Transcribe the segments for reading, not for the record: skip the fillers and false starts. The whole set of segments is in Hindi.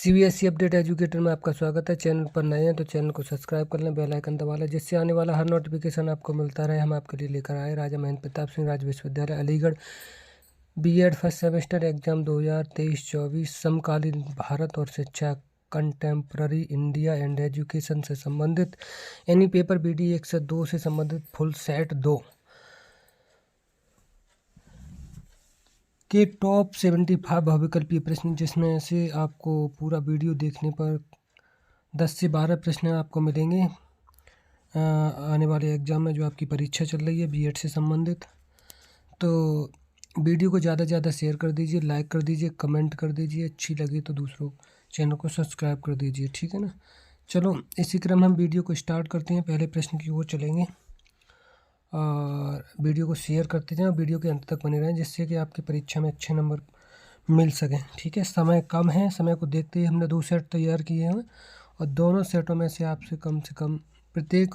सीबीएसई अपडेट एजुकेटर में आपका स्वागत है। चैनल पर नए हैं तो चैनल को सब्सक्राइब कर लें, बेल आइकन दबा लें, जिससे आने वाला हर नोटिफिकेशन आपको मिलता रहे। हम आपके लिए लेकर आए राजा महेंद्र प्रताप सिंह राज्य विश्वविद्यालय Aligarh BEd first semester exam 2023-24 समकालीन भारत और शिक्षा कंटेम्प्ररी इंडिया एंड एजुकेशन से संबंधित यानी पेपर BD 1 से 2 से संबंधित फुल सेट 2 के टॉप 75 बहुविकल्पीय प्रश्न, जिसमें से आपको पूरा वीडियो देखने पर 10 से 12 प्रश्न आपको मिलेंगे आने वाले एग्ज़ाम में जो आपकी परीक्षा चल रही है बीएड से संबंधित। तो वीडियो को ज़्यादा से ज़्यादा शेयर कर दीजिए, लाइक कर दीजिए, कमेंट कर दीजिए, अच्छी लगी तो दूसरों चैनल को सब्सक्राइब कर दीजिए, ठीक है ना। चलो इसी क्रम हम वीडियो को स्टार्ट करते हैं। पहले प्रश्न की ओर चलेंगे और वीडियो को शेयर करते जाएं और वीडियो के अंत तक बने रहें, जिससे कि आपकी परीक्षा में अच्छे नंबर मिल सकें, ठीक है। समय कम है, समय को देखते ही हमने 2 सेट तैयार किए हैं और दोनों सेटों में से आपसे कम से कम प्रत्येक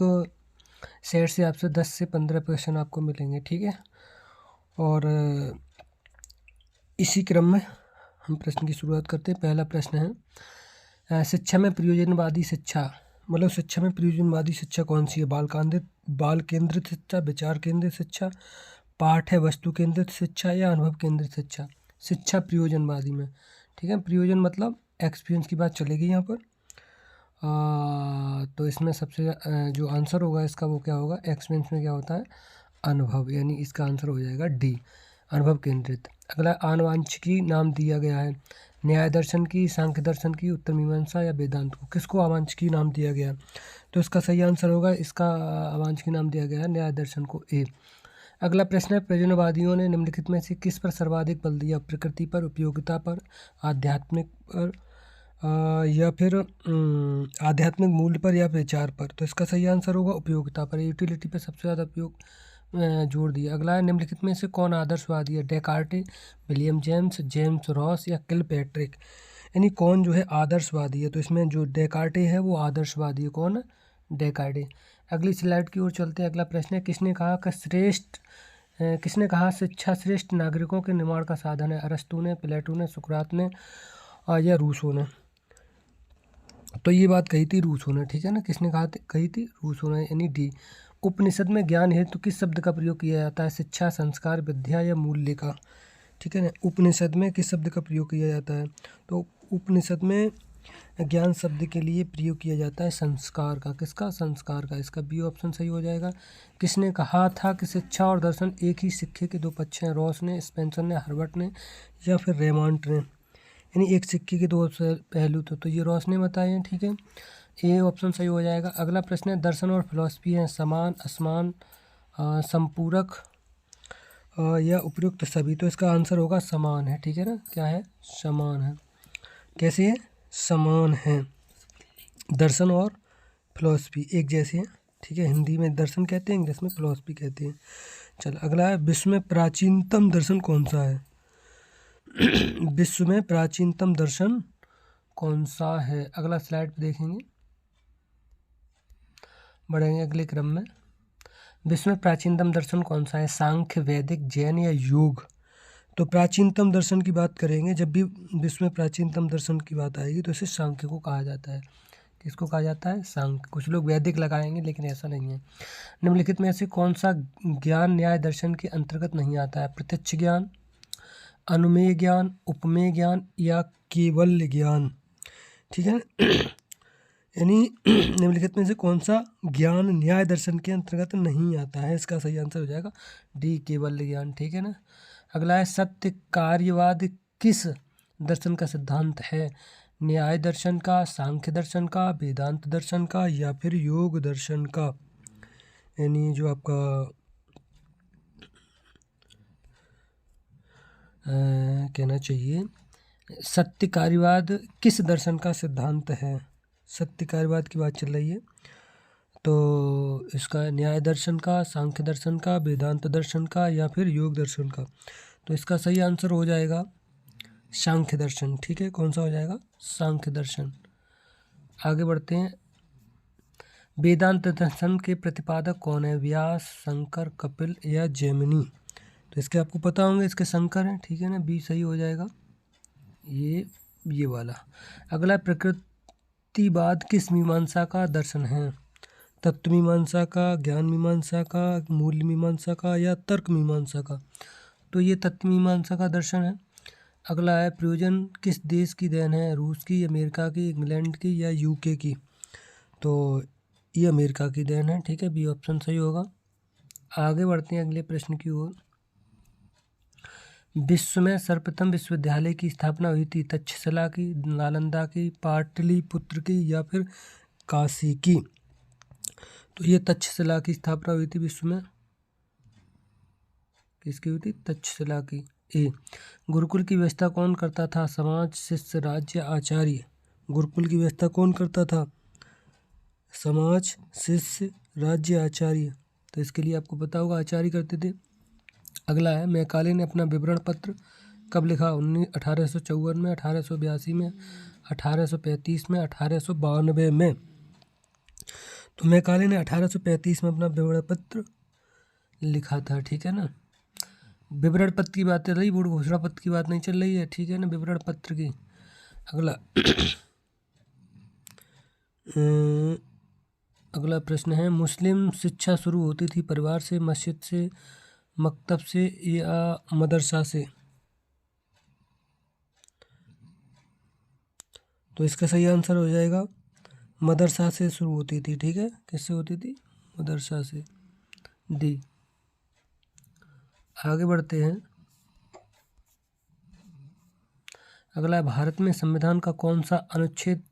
सेट से आपसे 10 से 15 प्रश्न आपको मिलेंगे, ठीक है। और इसी क्रम में हम प्रश्न की शुरुआत करते हैं। पहला प्रश्न है, शिक्षा में प्रयोजनवादी शिक्षा मतलब शिक्षा में प्रयोजनवादी शिक्षा कौन सी है? बाल केंद्रित शिक्षा, विचार केंद्रित शिक्षा, पाठ्य वस्तु केंद्रित शिक्षा या अनुभव केंद्रित शिक्षा? शिक्षा प्रयोजनवादी में, ठीक है। प्रयोजन मतलब एक्सपीरियंस की बात चलेगी यहाँ पर। तो इसमें सबसे जो आंसर होगा इसका वो क्या होगा? एक्सपीरियंस में क्या होता है? अनुभव, यानी इसका आंसर हो जाएगा डी, अनुभव केंद्रित। अगला, आनुवांशिकी नाम दिया गया है न्याय दर्शन की, सांख्य दर्शन की, उत्तर मीमांसा या वेदांत को? किसको आवांशिकी नाम दिया गया? तो इसका सही आंसर होगा, इसका आवांशिकी नाम दिया गया है न्याय दर्शन को, ए। अगला प्रश्न है, प्रयोजनवादियों ने निम्नलिखित में से किस पर सर्वाधिक बल दिया? प्रकृति पर, उपयोगिता पर, आध्यात्मिक पर या फिर आध्यात्मिक मूल्य पर या विचार पर? तो इसका सही आंसर होगा उपयोगिता पर, यूटिलिटी पर सबसे ज़्यादा उपयोग जोड़ दिया। अगला है, निम्नलिखित में से कौन आदर्शवादी है? Descartes, William James, James Ross या किलपैट्रिक? यानी कौन जो है आदर्शवादी है? तो इसमें जो डेकार्टे है वो आदर्शवादी है। कौन? डेकार्टे। अगली स्लाइड की ओर चलते हैं। अगला प्रश्न है, किसने कहा शिक्षा श्रेष्ठ नागरिकों के निर्माण का साधन है? अरस्तू ने, प्लेटो ने, सुकरात ने या रूसो ने? तो ये बात कही थी रूसो ने, ठीक है ना। किसने कही थी? रूसो ने, यानी डी। उपनिषद में ज्ञान हेतु किस शब्द का प्रयोग किया जाता है? शिक्षा, संस्कार, विद्या या मूल्य का? ठीक है ना। उपनिषद में किस शब्द का प्रयोग किया जाता है? तो उपनिषद में ज्ञान शब्द के लिए प्रयोग किया जाता है संस्कार का। किसका? संस्कार का। इसका बी ऑप्शन सही हो जाएगा। किसने कहा था कि शिक्षा और दर्शन एक ही सिक्के के दो पक्ष हैं? रॉस ने, स्पेंसर ने, हर्बर्ट ने या फिर रेमांड ने? यानी एक सिक्के के दो पहलू तो ये रॉस ने बताए हैं, ठीक है। ए ऑप्शन सही हो जाएगा। अगला प्रश्न है, दर्शन और फिलॉसफी हैं समान, असमान, संपूरक या उपयुक्त सभी? तो इसका आंसर होगा समान है, ठीक है ना। क्या है? समान है। कैसे है? समान है। दर्शन और फिलॉसफी एक जैसे हैं, ठीक है। हिंदी में दर्शन कहते हैं, इंग्लिश में फिलॉसफी कहते हैं। चल अगला है, विश्व में प्राचीनतम दर्शन कौन सा है? विश्व में प्राचीनतम दर्शन कौन सा है? अगला स्लाइड पे देखेंगे, बढ़ेंगे अगले क्रम में। विश्व में प्राचीनतम दर्शन कौन सा है? सांख्य, वैदिक, जैन या योग? तो प्राचीनतम दर्शन की बात करेंगे, जब भी विश्व में प्राचीनतम दर्शन की बात आएगी तो इसे सांख्य को कहा जाता है। किसको कहा जाता है? सांख्य। कुछ लोग वैदिक लगाएंगे लेकिन ऐसा नहीं है। निम्नलिखित में से कौन सा ज्ञान न्याय दर्शन के अंतर्गत नहीं आता है? प्रत्यक्ष ज्ञान, अनुमेय ज्ञान, उपमेय ज्ञान या केवल ज्ञान? ठीक है। यानी निम्नलिखित में से कौन सा ज्ञान न्याय दर्शन के अंतर्गत नहीं आता है? इसका सही आंसर हो जाएगा डी, केवल ज्ञान, ठीक है ना। अगला है, सत्य कार्यवाद किस दर्शन का सिद्धांत है? न्याय दर्शन का, सांख्य दर्शन का, वेदांत दर्शन का या फिर योग दर्शन का? यानी जो आपका कहना चाहिए, सत्य कार्यवाद किस दर्शन का सिद्धांत है? सत्य कार्यवाद की बात चल रही है, तो इसका न्याय दर्शन का, सांख्य दर्शन का, वेदांत दर्शन का या फिर योग दर्शन का? तो इसका सही आंसर हो जाएगा सांख्य दर्शन, ठीक है। कौन सा हो जाएगा? सांख्य दर्शन। आगे बढ़ते हैं। वेदांत दर्शन के प्रतिपादक कौन है? व्यास, शंकर, कपिल या जैमिनी? तो इसके आपको पता होंगे, इसके शंकर हैं, ठीक है ना। बी सही हो जाएगा। ये ये वाला। अगला, प्रकृतिवाद किस मीमांसा का दर्शन है? तत्व मीमांसा का, ज्ञान मीमांसा का, मूल्य मीमांसा का या तर्क मीमांसा का? तो ये तत्व मीमांसा का दर्शन है। अगला है, प्रयोजन किस देश की देन है? रूस की, अमेरिका की, इंग्लैंड की या यूके की? तो ये अमेरिका की देन है। ठीक है, बी ऑप्शन सही होगा। आगे बढ़ते हैं अगले प्रश्न की ओर। विश्व में सर्वप्रथम विश्वविद्यालय की स्थापना हुई थी? तक्षशिला की, नालंदा की, पाटलिपुत्र की या फिर काशी की? तो ये तक्षशिला की स्थापना हुई थी विश्व में। किसकी हुई थी? तक्षशिला की। ए, गुरुकुल की व्यवस्था कौन करता था? समाज, शिष्य, राज्य, आचार्य? गुरुकुल की व्यवस्था कौन करता था? समाज, शिष्य, राज्य, आचार्य? तो इसके लिए आपको पता होगा आचार्य करते थे। अगला है, मैकाले ने अपना विवरण पत्र कब लिखा? 1854 में, 1882 में, 1835 में, 1892 में? तो मैकाले ने 1835 में अपना विवरण पत्र लिखा था। ठीक है ना, विवरण पत्र की बात चल रही, बोर्ड घोषणा पत्र की बात नहीं चल रही है। ठीक है ना, विवरण पत्र की। अगला अगला प्रश्न है, मुस्लिम शिक्षा शुरू होती थी परिवार से, मस्जिद से, मकतब से या मदरसा से? तो इसका सही आंसर हो जाएगा मदरसा से शुरू होती थी। ठीक है, किससे होती थी? मदरसा से। डी। आगे बढ़ते हैं। अगला, भारत में संविधान का कौन सा अनुच्छेद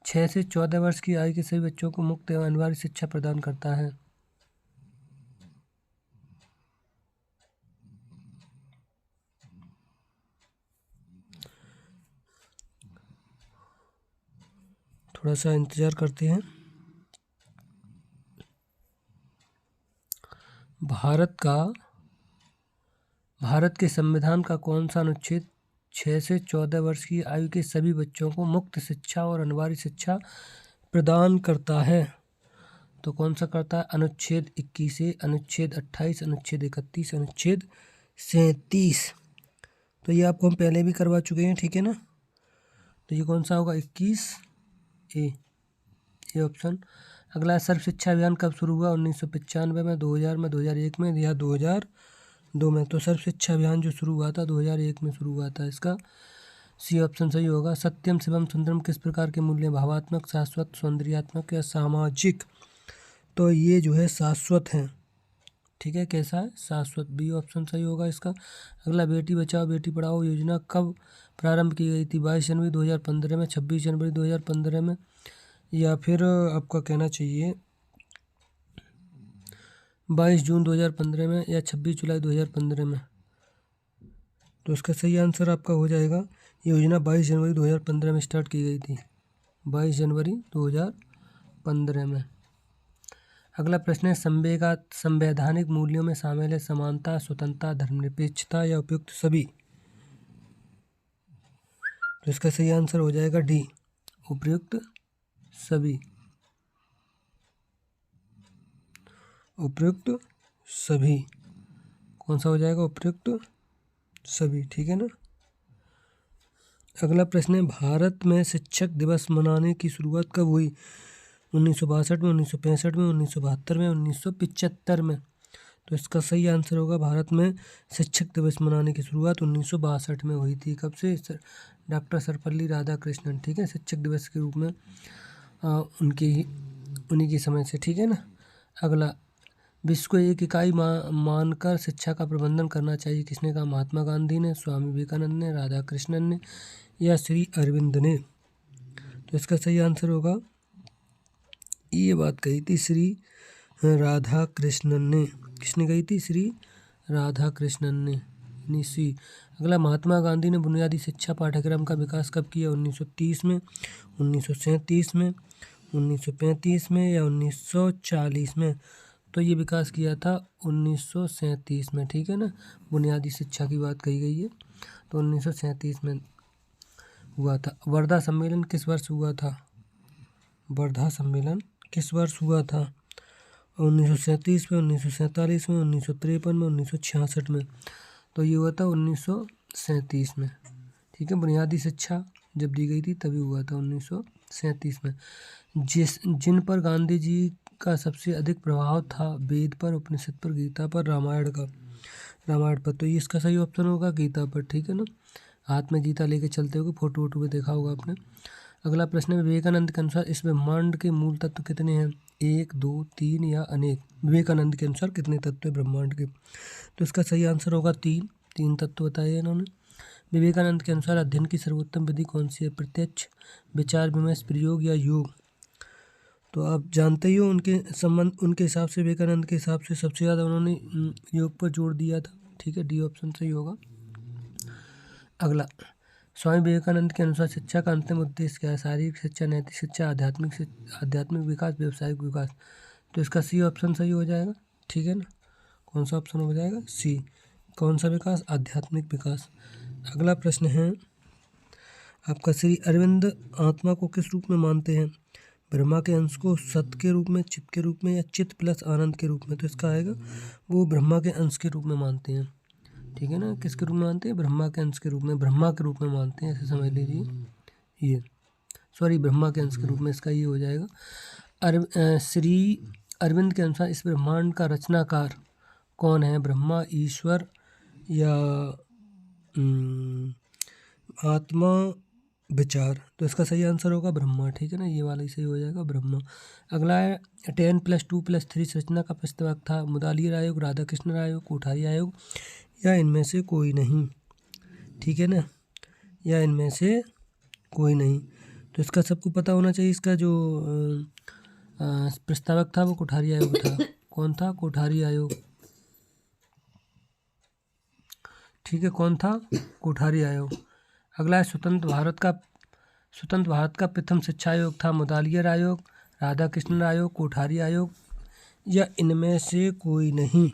6 से 14 वर्ष की आयु के सभी बच्चों को मुफ्त एवं अनिवार्य शिक्षा प्रदान करता है? थोड़ा सा इंतजार करते हैं। भारत के संविधान का कौन सा अनुच्छेद 6 से 14 वर्ष की आयु के सभी बच्चों को मुफ्त शिक्षा और अनिवार्य शिक्षा प्रदान करता है? तो कौन सा करता है? अनुच्छेद 21 से, अनुच्छेद 28, अनुच्छेद 31, अनुच्छेद 37। तो ये आपको हम पहले भी करवा चुके हैं। ठीक है ना, तो ये कौन सा होगा? 21 ए, ये ऑप्शन। अगला, सर्व शिक्षा अभियान कब शुरू हुआ? 1995 में, 2000 में, 2001 में या 2002 में? तो सर्व शिक्षा अभियान जो शुरू हुआ था 2001 में शुरू हुआ था। इसका सी ऑप्शन सही होगा। सत्यम, शिवम, सुंदरम किस प्रकार के मूल्य? भावात्मक, शाश्वत, सौंदर्यात्मक या सामाजिक? तो ये जो है शाश्वत है। ठीक है, कैसा है? शाश्वत। बी ऑप्शन सही होगा इसका। अगला, बेटी बचाओ बेटी पढ़ाओ योजना कब प्रारंभ की गई थी? 22 जनवरी 2015 में, 26 जनवरी 2015 में या फिर आपका कहना चाहिए 22 जून 2015 में या 26 जुलाई 2015 में? तो इसका सही आंसर आपका हो जाएगा, योजना 22 जनवरी 2015 में स्टार्ट की गई थी। 22 जनवरी 2015 में। अगला प्रश्न है, संवैधानिक मूल्यों में शामिल है समानता, स्वतंत्रता, धर्मनिरपेक्षता या उपयुक्त सभी? तो इसका सही आंसर हो जाएगा डी, उपयुक्त सभी। उपयुक्त सभी कौन सा हो जाएगा? उपयुक्त सभी। ठीक है ना। अगला प्रश्न है, भारत में शिक्षक दिवस मनाने की शुरुआत कब हुई? 1962 में, 1965 में, 1972 में, 1975 में? तो इसका सही आंसर होगा, भारत में शिक्षक दिवस मनाने की शुरुआत 1962 में हुई थी। कब से? डॉक्टर सर्वपल्ली राधाकृष्णन। ठीक है, शिक्षक दिवस के रूप में उन्हीं के समय से। ठीक है ना। अगला, विश्व को एक इकाई मानकर शिक्षा का प्रबंधन करना चाहिए, किसने कहा? महात्मा गांधी ने, स्वामी विवेकानंद ने, राधाकृष्णन ने या श्री अरविंद ने? तो इसका सही आंसर होगा, ये बात कही थी श्री राधाकृष्णन ने। किसने कही थी? श्री राधाकृष्णन ने। सी। अगला, महात्मा गांधी ने बुनियादी शिक्षा पाठ्यक्रम का विकास कब किया? 1930 में, 1937 में, 1935 में या 1940 में? तो ये विकास किया था 1937 में। ठीक है ना, बुनियादी शिक्षा की बात कही गई है, तो 1937 में हुआ था। वर्धा सम्मेलन किस वर्ष हुआ था? वर्धा सम्मेलन किस वर्ष हुआ था? 1937 में, 1947 में, 1953 में, 1966 में? तो ये हुआ था 1937 में। ठीक है, बुनियादी शिक्षा जब दी गई थी तभी हुआ था 1937 में। जिन पर गांधी जी का सबसे अधिक प्रभाव था, वेद पर, उपनिषद पर, गीता पर, रामायण पर। तो ये इसका सही ऑप्शन होगा गीता पर, ठीक है ना। हाथ में गीता लेके चलते होगे, फोटो वोटो में देखा होगा आपने। अगला प्रश्न है, विवेकानंद के अनुसार इस ब्रह्मांड के मूल तत्व कितने हैं? 1, 2, 3 या अनेक? विवेकानंद के अनुसार कितने तत्व है ब्रह्मांड के? तो इसका सही आंसर होगा 3 तत्व बताए इन्होंने। विवेकानंद के अनुसार अध्ययन की सर्वोत्तम विधि कौन सी है? प्रत्यक्ष, विचार विमर्श, प्रयोग या योग? तो आप जानते ही हो उनके हिसाब से, विवेकानंद के हिसाब से सबसे ज़्यादा उन्होंने योग पर जोर दिया था, ठीक है। डी ऑप्शन सही होगा। अगला, स्वामी विवेकानंद के अनुसार शिक्षा का अंतिम उद्देश्य क्या है? शारीरिक शिक्षा, नैतिक शिक्षा, आध्यात्मिक विकास, व्यावसायिक विकास? तो इसका सी ऑप्शन सही हो जाएगा, ठीक है ना। कौन सा ऑप्शन हो जाएगा? सी। कौन सा विकास? आध्यात्मिक विकास। अगला प्रश्न है आपका, श्री अरविंद आत्मा को किस रूप में मानते हैं? ब्रह्मा के अंश को, सत के रूप में, चित्त के रूप में, या चित्त प्लस आनंद के रूप में? तो इसका आएगा वो ब्रह्मा के अंश के रूप में मानते हैं, ठीक है ना। किसके रूप में मानते हैं? ब्रह्मा के अंश के रूप में, ब्रह्मा के रूप में मानते हैं, ऐसे समझ लीजिए। ये सॉरी, ब्रह्मा के अंश के रूप में, इसका ये हो जाएगा। श्री अरविंद के अनुसार इस ब्रह्मांड का रचनाकार कौन है? ब्रह्मा, ईश्वर या आत्मा, विचार? तो इसका सही आंसर होगा ब्रह्मा, ठीक है ना। ये वाला ही सही हो जाएगा, ब्रह्मा। अगला है, 10+2+3 संरचना का प्रस्तावक था? मुदालियर आयोग, राधाकृष्ण आयोग, कोठारी आयोग, या इनमें से कोई नहीं, ठीक है ना, या इनमें से कोई नहीं। तो इसका सबको पता होना चाहिए, इसका जो प्रस्तावक था वो कोठारी आयोग था। कौन था? कोठारी आयोग, ठीक है। कौन था? कोठारी आयोग। अगला है, स्वतंत्र भारत का प्रथम शिक्षा आयोग था? मुदालियर आयोग, राधाकृष्णन आयोग, कोठारी आयोग, या इनमें से कोई नहीं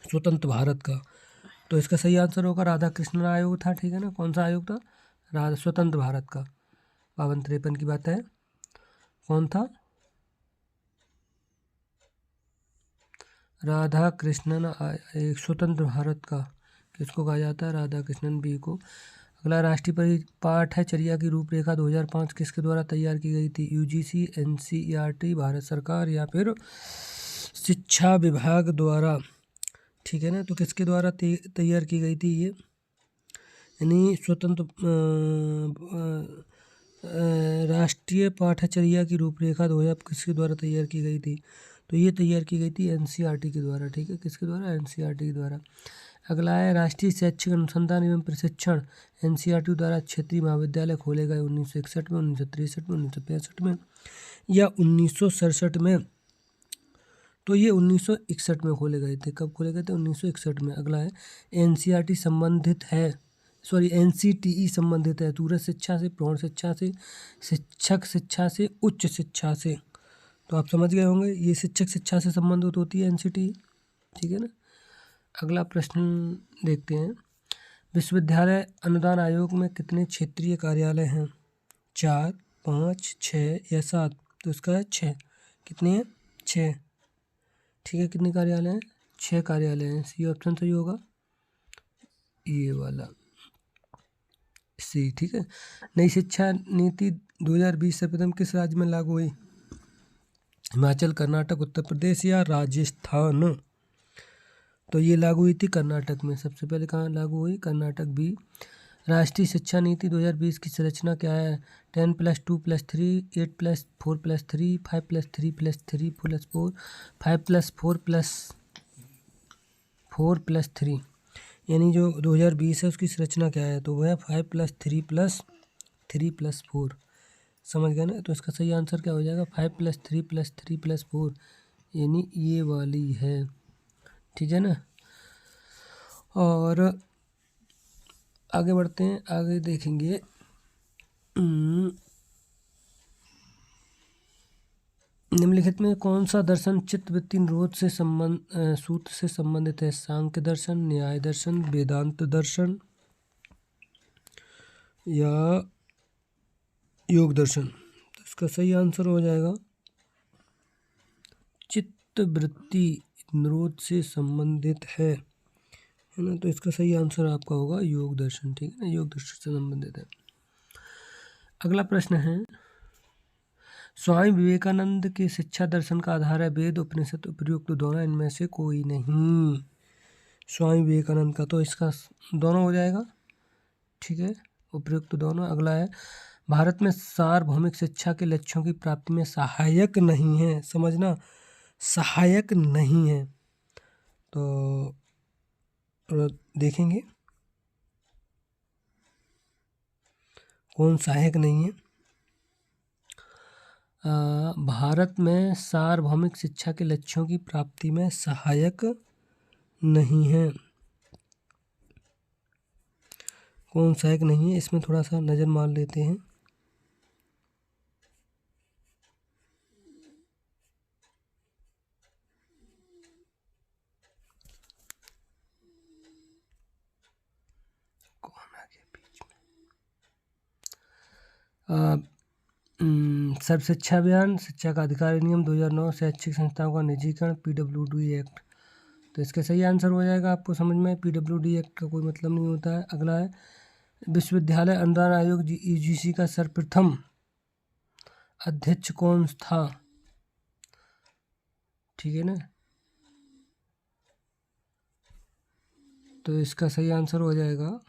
स्वतंत्र भारत का? तो इसका सही आंसर होगा राधाकृष्णन आयोग था, ठीक है ना। कौन सा आयोग था? स्वतंत्र भारत का। 52-53 की बात है। कौन था? राधाकृष्णन आयोग, स्वतंत्र भारत का। किसको कहा जाता है? राधाकृष्णन बी को। अगला, राष्ट्रीय परिपाठ है चर्या की रूपरेखा 2005 किसके द्वारा तैयार की गई थी? यूजीसी, एनसीईआरटी, भारत सरकार, या फिर शिक्षा विभाग द्वारा, ठीक है ना। तो किसके द्वारा तैयार की गई थी ये? यानी स्वतंत्र राष्ट्रीय पाठचर्या की रूपरेखा 2000 किसके द्वारा तैयार की गई थी? तो ये तैयार की गई थी एनसीईआरटी के द्वारा, ठीक है। किसके द्वारा? एनसीईआरटी के द्वारा। अगला है, राष्ट्रीय शैक्षिक अनुसंधान एवं प्रशिक्षण एनसीईआरटी द्वारा क्षेत्रीय महाविद्यालय खोले गए 1961 में, 1963 में, 1965 में, या 1967 में? तो ये 1961 में खोले गए थे। कब खोले गए थे? 1961 में। अगला है, एनसीईआरटी संबंधित है, एनसीटीई संबंधित है दूरस्थ शिक्षा से, प्रौढ़ शिक्षा से, शिक्षक शिक्षा से, उच्च शिक्षा से? तो आप समझ गए होंगे, ये शिक्षक शिक्षा से संबंधित होती है एनसीटीई, ठीक है ना। अगला प्रश्न देखते हैं, विश्वविद्यालय अनुदान आयोग में कितने क्षेत्रीय कार्यालय हैं? 4, 5, 6 या 7? तो इसका है 6। कितने हैं? 6, ठीक है। कितने कार्यालय हैं? 6 कार्यालय हैं। सी ऑप्शन सही होगा, ये वाला सी, ठीक है। नई शिक्षा नीति 2020 सर्वप्रथम किस राज्य में लागू हुई? हिमाचल, कर्नाटक, उत्तर प्रदेश या राजस्थान? तो ये लागू हुई थी कर्नाटक में। सबसे पहले कहाँ लागू हुई? कर्नाटक बी। राष्ट्रीय शिक्षा नीति 2020 की संरचना क्या है? 10+2+3, 8+4+3, 5+3+3+4, 5+4+4+3, यानी जो 2020 है उसकी संरचना क्या है? तो वह है 5+3+3+4। समझ गए ना। तो इसका सही आंसर क्या हो जाएगा? 5+3+3+4, यानी ये वाली है, ठीक है ना। और आगे बढ़ते हैं, आगे देखेंगे निम्नलिखित में कौन सा दर्शन चित्तवृत्ति निरोध से सूत्र से संबंधित है? सांख्य दर्शन, न्याय दर्शन, वेदांत दर्शन, या योग दर्शन? तो इसका सही आंसर हो जाएगा चित्तवृत्ति निरोध से संबंधित है ना। तो इसका सही आंसर आपका होगा योग दर्शन, ठीक है ना। योग दर्शन से संबंधित है। अगला प्रश्न है, स्वामी विवेकानंद के शिक्षा दर्शन का आधार है वेद, उपनिषद, उपयुक्त दोनों, इनमें से कोई नहीं। स्वामी विवेकानंद का तो इसका दोनों हो जाएगा, ठीक है, उपयुक्त दोनों। अगला है, भारत में सार्वभौमिक शिक्षा के लक्ष्यों की प्राप्ति में सहायक नहीं है, समझना, सहायक नहीं है। तो देखेंगे कौन सहायक नहीं है। भारत में सार्वभौमिक शिक्षा के लक्ष्यों की प्राप्ति में सहायक नहीं है। कौन सहायक नहीं है, इसमें थोड़ा सा नज़र मार लेते हैं। कौन आ गया बीच में? सर्व शिक्षा अभियान, शिक्षा का अधिकार अधिनियम 2009, शैक्षिक संस्थाओं का निजीकरण, PWD एक्ट। तो इसका सही आंसर हो जाएगा आपको समझ में, PWD एक्ट का कोई मतलब नहीं होता है। अगला है, विश्वविद्यालय अनुदान आयोग UGC का सर्वप्रथम अध्यक्ष कौन था, ठीक है ना। तो इसका सही आंसर हो जाएगा